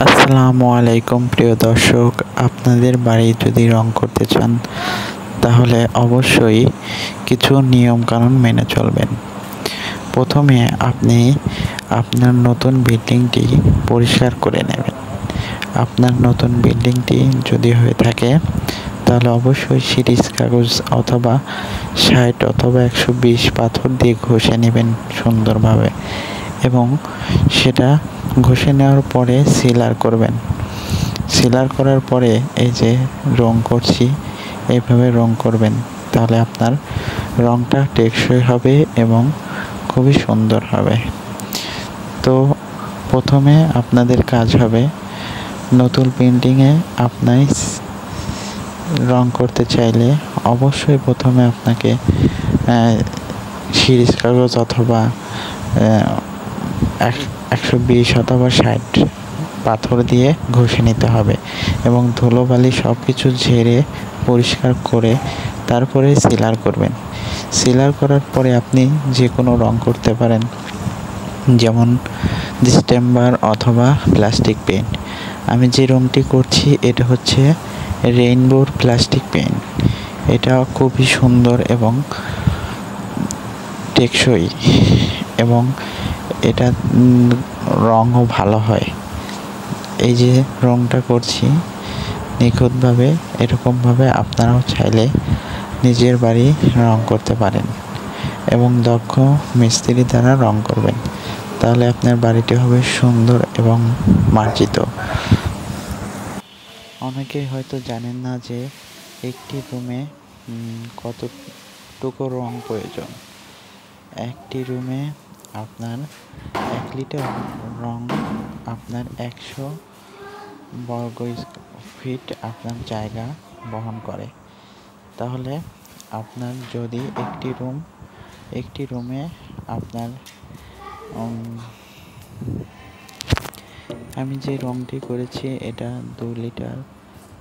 আসসালামু আলাইকুম প্রিয় দর্শক, আপনাদের বাড়ি যদি রং করতে চান তাহলে অবশ্যই কিছু নিয়মকানুন মেনে চলবেন। প্রথমে আপনি আপনার নতুন বিল্ডিংটি পরিষ্কার করে নেবেন। আপনার নতুন বিল্ডিংটি যদি হয়ে থাকে তাহলে অবশ্যই সিরিজ কাগজ অথবা 60 অথবা 120 পাথর দিয়ে ঘষে নেবেন সুন্দরভাবে, এবং সেটা ঘষে নেওয়ার পরে সিলার করবেন। সিলার করার পরে এই যে রং করছি এইভাবে রং করবেন, তাহলে আপনার রংটা টেকসই হবে এবং খুবই সুন্দর হবে। তো প্রথমে আপনাদের কাজ হবে, নতুন পেন্টিংয়ে আপনার রং করতে চাইলে অবশ্যই প্রথমে আপনাকে সিরিজ কাগজ অথবা 120 অথবা 60 পাথর দিয়ে ঘষে নিতে হবে এবং ধুলোবালি সব কিছু ঝেড়ে পরিষ্কার করে তারপরে সিলার করবেন। সিলার করার পরে আপনি যে কোনো রং করতে পারেন, যেমন ডিস্টেম্বার অথবা প্লাস্টিক পেইন্ট। আমি যে রংটি করছি এটা হচ্ছে রেইনবোর প্লাস্টিক পেইন্ট। এটা খুবই সুন্দর এবং টেকসই, এবং এটা রঙও ভালো হয়। এই যে রংটা করছি নিখুঁতভাবে, এরকমভাবে আপনারাও চাইলে নিজের বাড়ি রং করতে পারেন এবং দক্ষ মিস্ত্রি দ্বারা রং করবেন, তাহলে আপনার বাড়িটি হবে সুন্দর এবং মার্জিত। অনেকেই হয়তো জানেন না যে একটি রুমে কতটুকু রং প্রয়োজন। একটি রুমে আপনার 1 লিটার রং আপনার 100 বর্গ ফিট আপনার জায়গা বহন করে। তাহলে আপনার যদি একটি রুমে আপনার আমি যে রংটি করেছি এটা 2 লিটার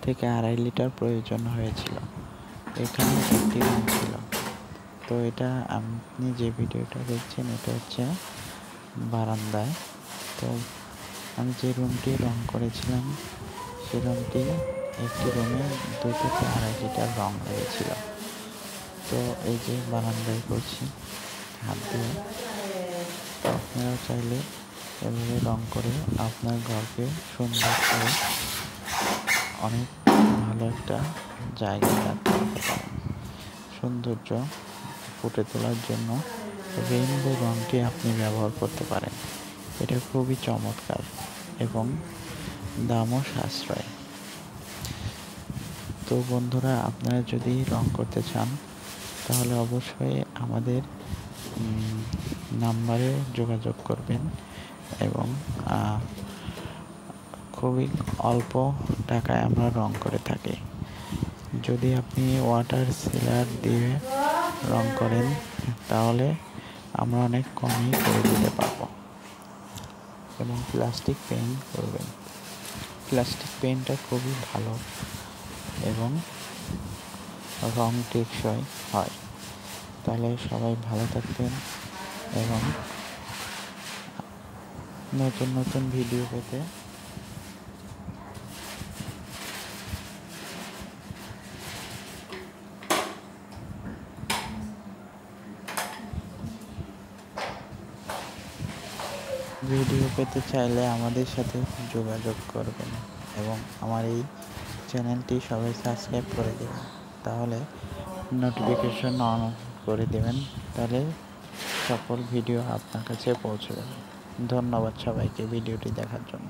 থেকে 2.5 লিটার প্রয়োজন হয়েছিল। এখানে একটি রুম ছিল। তো এটা আপনি যে ভিডিওটা দেখছেন এটা হচ্ছে বারান্দায়। তো আমি যে রুমটি রং করেছিলাম সে রুমটি একটি রুমে 2 থেকে 2.5 লিটার রং লেগেছিল। তো এই যে বারান্দায় করছি হাত দিয়ে। তো আপনারাও চাইলে এভাবে রং করে আপনার ঘরকে সুন্দর করে অনেক ভালো একটা জায়গায় রাখতে পারেন। সৌন্দর্য ফুটে তোলার জন্য রেইনবো রংটি আপনি ব্যবহার করতে পারেন। এটা খুবই চমৎকার এবং দামও সাশ্রয়। তো বন্ধুরা, আপনারা যদি রং করতে চান তাহলে অবশ্যই আমাদের নাম্বারে যোগাযোগ করবেন এবং খুবই অল্প টাকায় আমরা রং করে থাকি। যদি আপনি ওয়াটার সিলার দিয়ে রং করেন তাহলে আমরা অনেক কমই করে দিতে পারবো। এবং প্লাস্টিক পেইন্ট করবেন, প্লাস্টিক পেইন্টটা খুবই ভালো এবং রং টেকসই হয়। তাহলে সবাই ভালো থাকবেন এবং নতুন নতুন ভিডিও পেতে চাইলে আমাদের সাথে যোগাযোগ করবেন এবং আমার এই চ্যানেলটি সবাই সাবস্ক্রাইব করে দেবেন, তাহলে নোটিফিকেশন অন করে দেবেন, তাহলে সকল ভিডিও আপনার কাছে পৌঁছে যাবে। ধন্যবাদ সবাইকে ভিডিওটি দেখার জন্য।